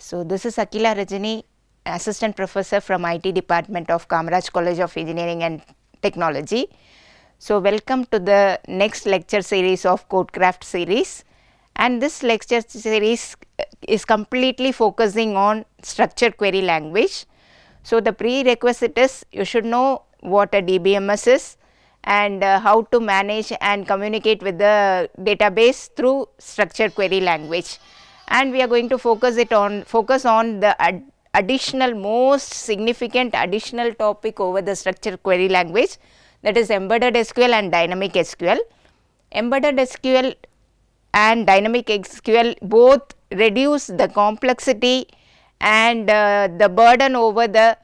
So, this is Akila Rajini, Assistant Professor from IT Department of Kamaraj College of Engineering and Technology. So, welcome to the next lecture series of Codecraft series, and this lecture series is completely focusing on structured query language. So, the prerequisite is you should know what a DBMS is and how to manage and communicate with the database through structured query language. And we are going to focus on the additional most significant additional topic over the structured query language, that is embedded SQL and dynamic SQL. Embedded SQL and dynamic SQL both reduce the complexity and the burden over the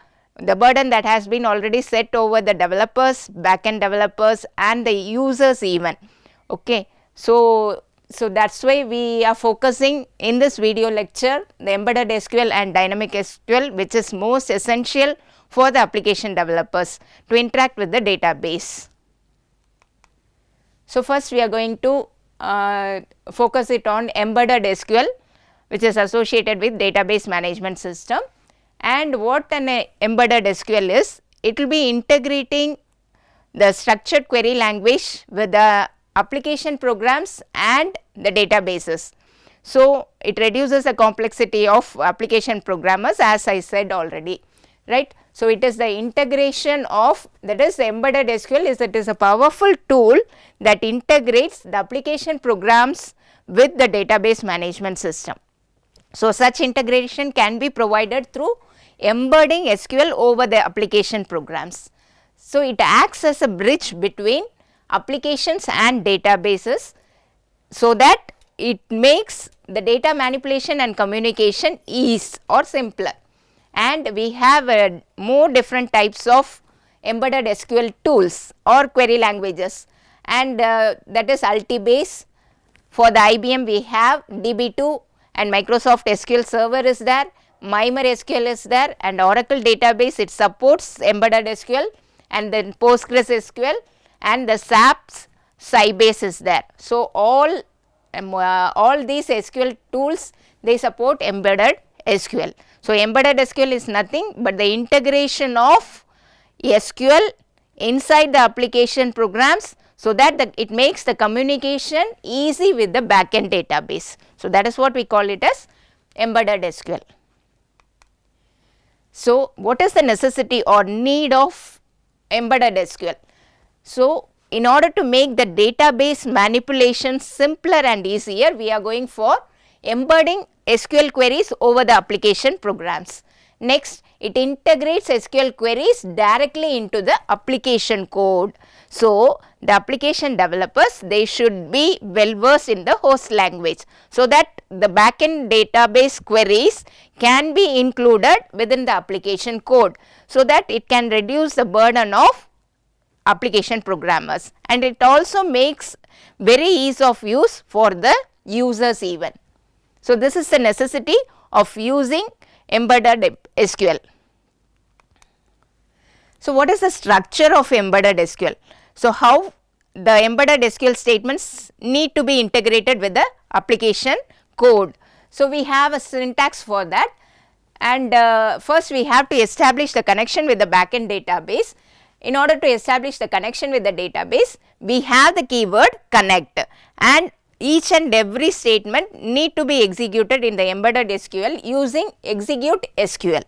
burden that has been already set over the developers, backend developers and the users even. Okay. So that's why we are focusing in this video lecture the embedded SQL and dynamic SQL, which is most essential for the application developers to interact with the database. So first we are going to focus it on embedded SQL, which is associated with database management system. And what an embedded SQL is, it will be integrating the structured query language with the application programs and the databases. So it reduces the complexity of application programmers, as I said already, right. So it is the integration of, that is the embedded SQL is a powerful tool that integrates the application programs with the database management system. So such integration can be provided through embedding SQL over the application programs. So it acts as a bridge between applications and databases, so that it makes the data manipulation and communication ease or simpler. And we have more different types of embedded SQL tools or query languages, and that is Altibase. For the IBM we have DB2 and Microsoft SQL Server is there, Mimer SQL is there, and Oracle database, it supports embedded SQL, and then Postgres SQL and the SAP's Sybase is there. So all these SQL tools, they support embedded SQL. So embedded SQL is nothing but the integration of SQL inside the application programs, so that it makes the communication easy with the backend database. So that is what we call it as embedded SQL. So what is the necessity or need of embedded SQL? So in order to make the database manipulation simpler and easier, we are going for embedding SQL queries over the application programs. Next, it integrates SQL queries directly into the application code. So the application developers, they should be well versed in the host language, so that the backend database queries can be included within the application code, so that it can reduce the burden of application programmers, and it also makes very ease of use for the users even. So this is the necessity of using embedded SQL. So what is the structure of embedded SQL? So how the embedded SQL statements need to be integrated with the application code. So we have a syntax for that, and first we have to establish the connection with the backend database. In order to establish the connection with the database, we have the keyword connect, and each and every statement need to be executed in the embedded SQL using execute SQL.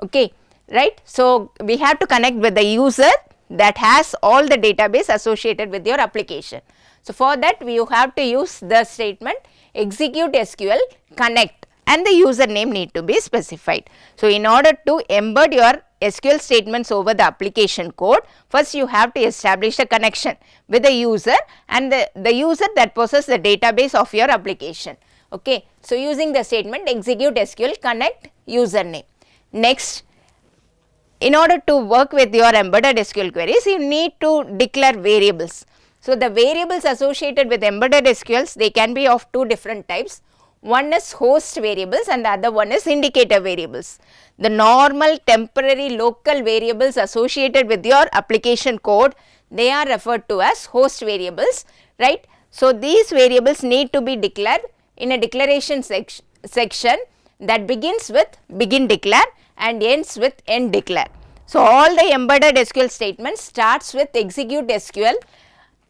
Okay, right. So we have to connect with the user that has all the database associated with your application. So for that you have to use the statement execute SQL connect, and the username need to be specified. So in order to embed your SQL statements over the application code, first you have to establish a connection with the user and the user that possesses the database of your application. Okay. So using the statement execute SQL connect username. Next, in order to work with your embedded SQL queries, you need to declare variables. So the variables associated with embedded SQLs, they can be of two different types. One is host variables and the other one is indicator variables. The normal temporary local variables associated with your application code, they are referred to as host variables, right. So these variables need to be declared in a declaration section that begins with begin declare and ends with end declare. So, all the embedded SQL statements starts with execute SQL,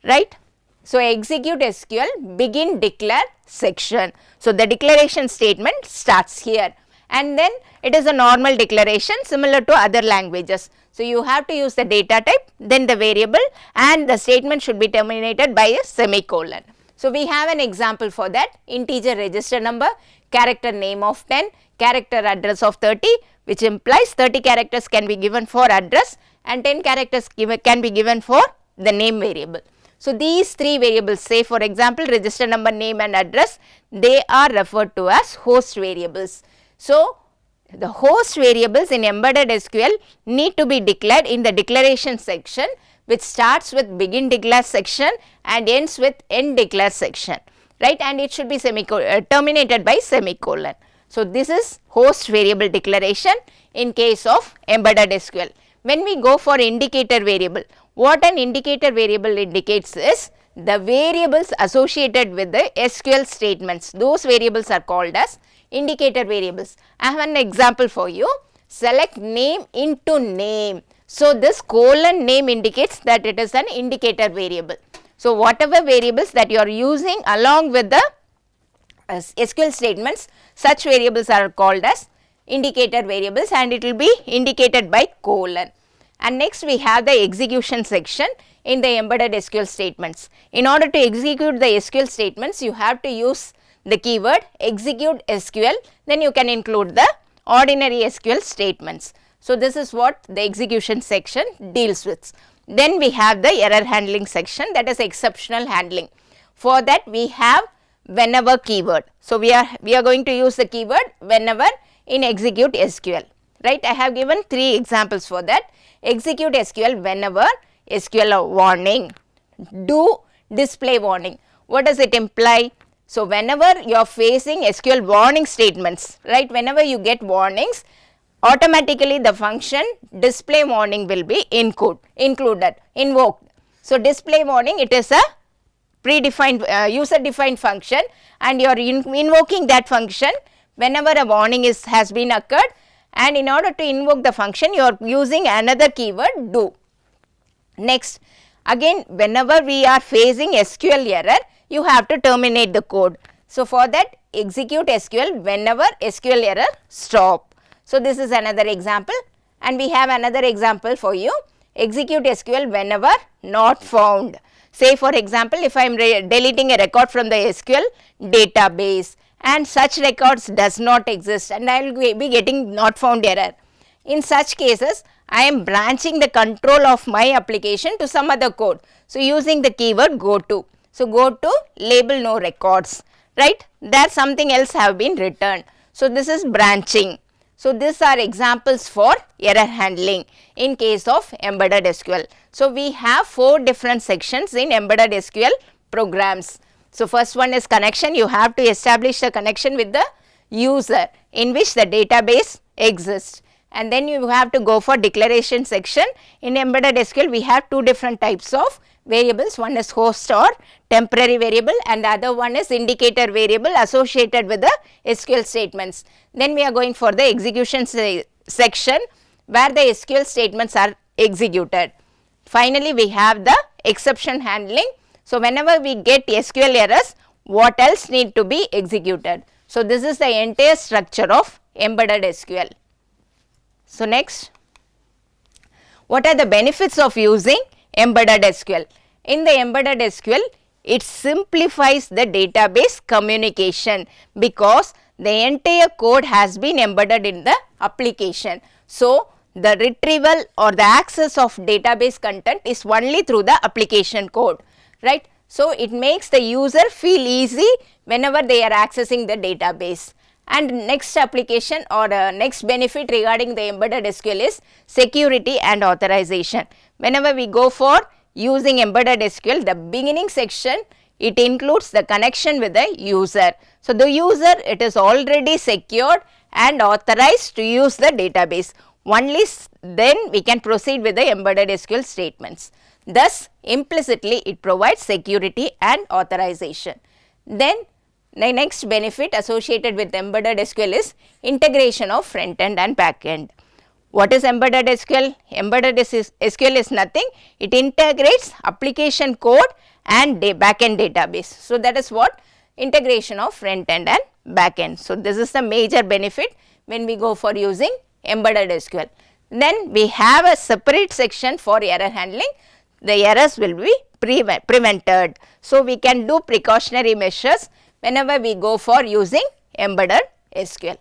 right. So, execute SQL begin declare section. So, the declaration statement starts here and then it is a normal declaration similar to other languages. So, you have to use the data type, then the variable, and the statement should be terminated by a semicolon. So, we have an example for that: integer register number, character name of 10, character address of 30, which implies 30 characters can be given for address and 10 characters can be given for the name variable. So, these three variables, say for example register number, name and address, they are referred to as host variables. So, the host variables in embedded SQL need to be declared in the declaration section, which starts with begin declare section and ends with end declare section, right, and it should be terminated by semicolon. So, this is host variable declaration in case of embedded SQL. When we go for indicator variable, what an indicator variable indicates is the variables associated with the SQL statements. Those variables are called as indicator variables. I have an example for you. Select name into name. So, this colon name indicates that it is an indicator variable. So, whatever variables that you are using along with the SQL statements, such variables are called as indicator variables and it will be indicated by colon. And next we have the execution section in the embedded SQL statements. In order to execute the SQL statements, you have to use the keyword execute SQL, then you can include the ordinary SQL statements. So, this is what the execution section deals with. Then we have the error handling section, that is exceptional handling. For that we have whenever keyword. So, we are going to use the keyword whenever in execute SQL, right. I have given 3 examples for that. Execute SQL whenever SQL warning, do display warning. What does it imply? So, whenever you are facing SQL warning statements, right, whenever you get warnings, automatically the function display warning will be included, invoked. So, display warning, it is a predefined user defined function and you are invoking that function whenever a warning has been occurred, and in order to invoke the function you are using another keyword do. Next, again whenever we are facing SQL error, you have to terminate the code. So, for that execute SQL whenever SQL error stop. So, this is another example and we have another example for you, execute SQL whenever not found. Say for example, if I am deleting a record from the SQL database and such records does not exist and I will be getting not found error. In such cases, I am branching the control of my application to some other code. So, using the keyword go to. So, go to label no records, right, there something else have been returned. So, this is branching. So, these are examples for error handling in case of embedded SQL. So, we have 4 different sections in embedded SQL programs. So, first one is connection. You have to establish a connection with the user in which the database exists, and then you have to go for declaration section. In embedded SQL we have 2 different types of variables, one is host or temporary variable and the other one is indicator variable associated with the SQL statements. Then we are going for the execution section where the SQL statements are executed. Finally, we have the exception handling. So, whenever we get SQL errors, what else need to be executed? So, this is the entire structure of embedded SQL. So, next, what are the benefits of using embedded SQL? In the embedded SQL, it simplifies the database communication because the entire code has been embedded in the application. So, the retrieval or the access of database content is only through the application code, right. So, it makes the user feel easy whenever they are accessing the database. And next application or next benefit regarding the embedded SQL is security and authorization. Whenever we go for using embedded SQL, the beginning section, it includes the connection with the user. So, the user, it is already secured and authorized to use the database. Only then we can proceed with the embedded SQL statements. Thus, implicitly it provides security and authorization. Then The next benefit associated with embedded SQL is integration of front end and back end. What is embedded SQL? Embedded SQL is nothing, it integrates application code and back end database. So, that is what integration of front end and back end. So, this is the major benefit when we go for using embedded SQL. Then we have a separate section for error handling, the errors will be prevented. So, we can do precautionary measures whenever we go for using embedded SQL.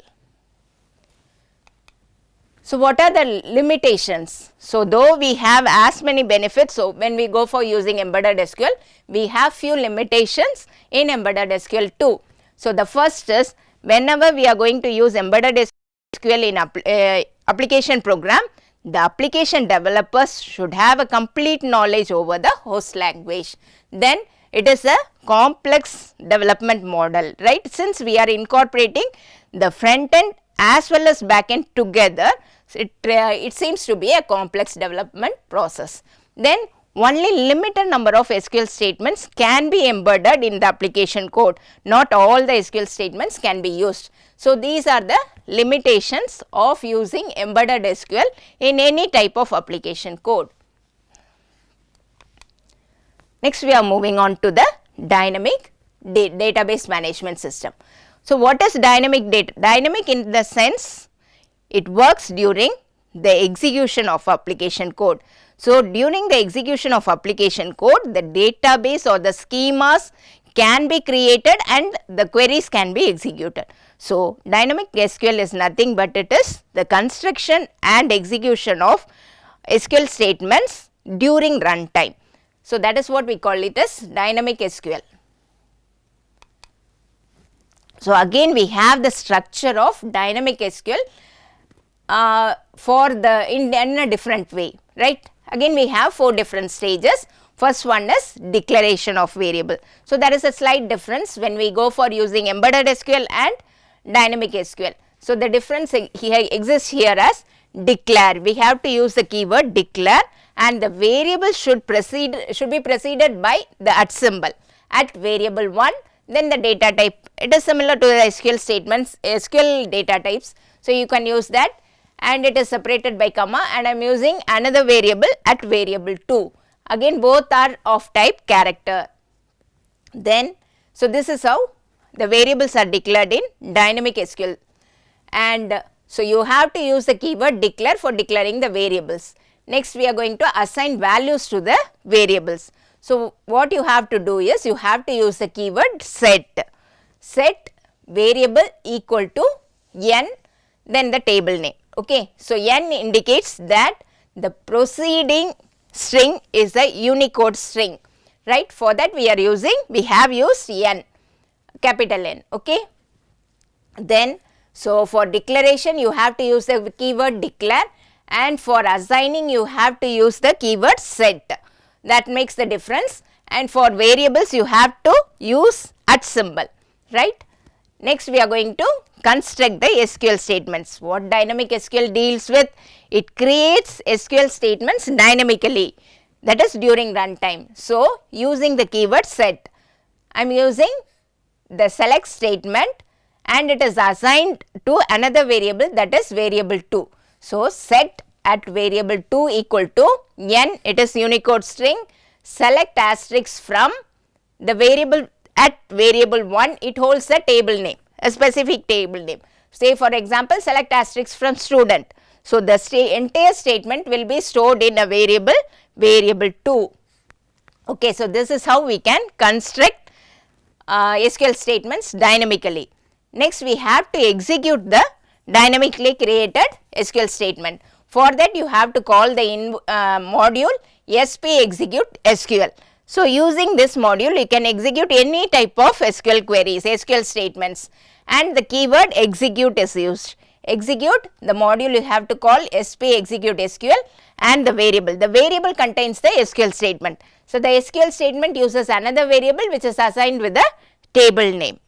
So, what are the limitations? So, though we have as many benefits, so when we go for using embedded SQL, we have few limitations in embedded SQL too. So, the first is whenever we are going to use embedded SQL in application program, the application developers should have a complete knowledge over the host language. Then it is a complex development model, right? Since we are incorporating the front end as well as back end together, it seems to be a complex development process. Then only limited number of SQL statements can be embedded in the application code, not all the SQL statements can be used. So, these are the limitations of using embedded SQL in any type of application code. Next, we are moving on to the dynamic database management system. So, what is dynamic data? Dynamic in the sense it works during the execution of application code. So, during the execution of application code, the database or the schemas can be created and the queries can be executed. So, dynamic SQL is nothing but it is the construction and execution of SQL statements during runtime. So, that is what we call it as dynamic SQL. So, again we have the structure of dynamic SQL for the in a different way, right. Again we have 4 different stages. First one is declaration of variable. So, there is a slight difference when we go for using embedded SQL and dynamic SQL. So, the difference here exists here as declare. We have to use the keyword declare and the variable should be preceded by the @ symbol at variable 1, then the data type. It is similar to the SQL statements, SQL data types. So, you can use that and it is separated by comma and I am using another variable at variable 2. Again both are of type character. Then, so this is how the variables are declared in dynamic SQL, and so you have to use the keyword declare for declaring the variables. Next we are going to assign values to the variables. So, what you have to do is you have to use the keyword set. Set variable equal to n, then the table name. Okay. So, n indicates that the preceding string is a Unicode string, right. For that we have used n, capital N. Okay. Then, so for declaration you have to use the keyword declare and for assigning you have to use the keyword set. That makes the difference, and for variables you have to use @ symbol, right. Next we are going to construct the SQL statements. What dynamic SQL deals with? It creates SQL statements dynamically, that is during runtime. So, using the keyword set, I am using the select statement and it is assigned to another variable, that is variable 2. So, set at variable 2 equal to n, it is Unicode string, select asterisk from the variable at variable 1, it holds a table name, a specific table name. Say for example, select asterisk from student. So, the entire statement will be stored in a variable 2. Okay, so, this is how we can construct SQL statements dynamically. Next, we have to execute the dynamically created SQL statement. For that, you have to call the module sp execute SQL. So, using this module, you can execute any type of SQL queries, SQL statements, and the keyword execute is used. Execute the module you have to call sp execute SQL and the variable. The variable contains the SQL statement. So, the SQL statement uses another variable which is assigned with a table name.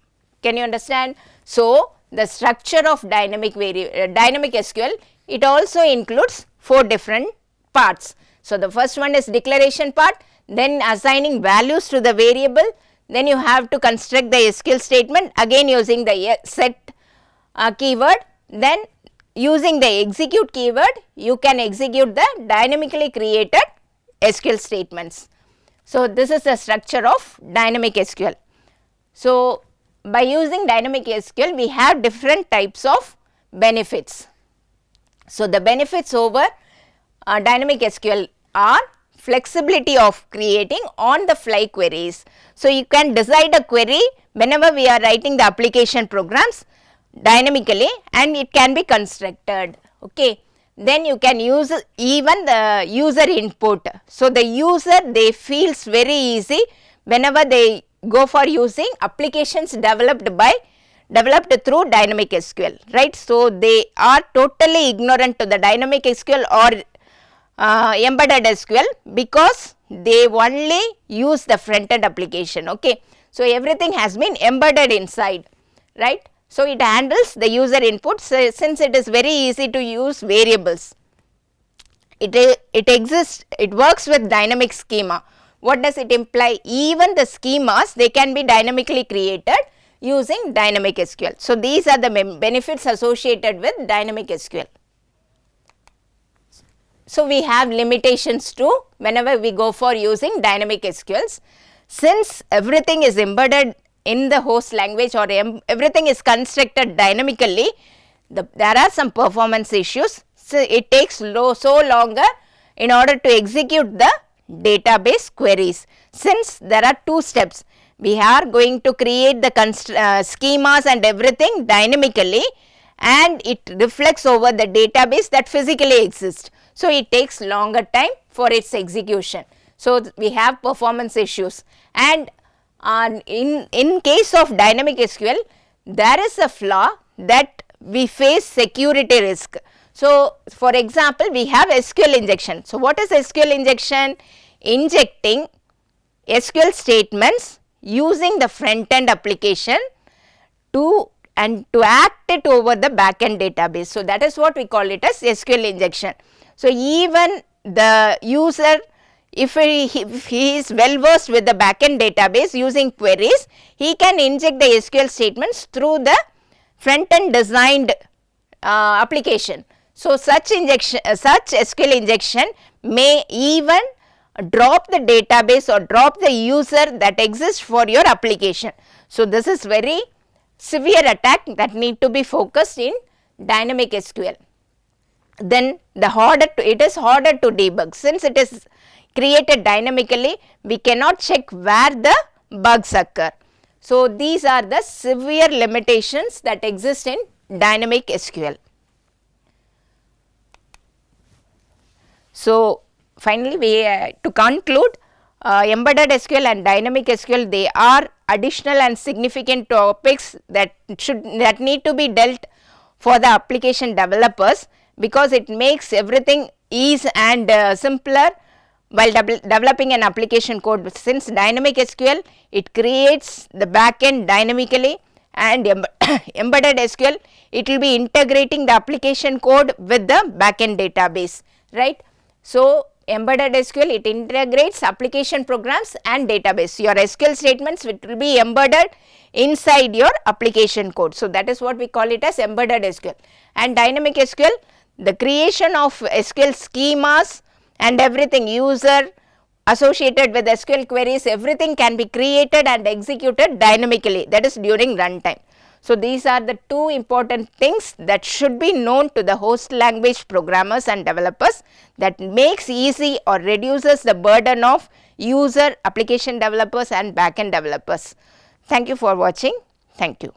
Can you understand? So, the structure of dynamic SQL, it also includes 4 different parts. So, the first one is declaration part, then assigning values to the variable, then you have to construct the SQL statement again using the set keyword, then using the execute keyword you can execute the dynamically created SQL statements. So, this is the structure of dynamic SQL. So, by using dynamic SQL we have different types of benefits. So, the benefits over dynamic SQL are flexibility of creating on the fly queries. So, you can decide a query whenever we are writing the application programs dynamically and it can be constructed. Okay. Then you can use even the user input. So, the user they feels very easy whenever they go for using applications developed through dynamic SQL, right. So, they are totally ignorant to the dynamic SQL or embedded SQL because they only use the front end application. Okay. So, everything has been embedded inside, right. So, it handles the user input since it is very easy to use variables. It works with dynamic schema. What does it imply? Even the schemas they can be dynamically created using dynamic SQL. So, these are the benefits associated with dynamic SQL. So, we have limitations too whenever we go for using dynamic SQLs. Since everything is embedded in the host language or everything is constructed dynamically, there are some performance issues. So, it takes so longer in order to execute the database queries. Since there are two steps, we are going to create the schemas and everything dynamically and it reflects over the database that physically exists. So, it takes longer time for its execution. So, we have performance issues and in case of dynamic SQL there is a flaw that we face security risk. So, for example, we have SQL injection. So, what is SQL injection? Injecting SQL statements using the front end application to act it over the back end database. So, that is what we call it as SQL injection. So, even the user if he is well versed with the backend database using queries, he can inject the SQL statements through the front end designed application. So, such SQL injection may even drop the database or drop the user that exists for your application. So, this is very severe attack that need to be focused in dynamic SQL. Then it is harder to debug since it is created dynamically, we cannot check where the bugs occur. So, these are the severe limitations that exist in dynamic SQL. So, finally, to conclude, embedded SQL and dynamic SQL, they are additional and significant topics that need to be dealt for the application developers because it makes everything easy and simpler while developing an application code. Since dynamic SQL, it creates the backend dynamically and embedded SQL, it will be integrating the application code with the backend database, right. So, embedded SQL, it integrates application programs and database. Your SQL statements it will be embedded inside your application code. So, that is what we call it as embedded SQL. And dynamic SQL, the creation of SQL schemas and everything user associated with SQL queries, everything can be created and executed dynamically, that is during runtime. So, these are the two important things that should be known to the host language programmers and developers that makes easy or reduces the burden of user, application developers and backend developers. Thank you for watching. Thank you.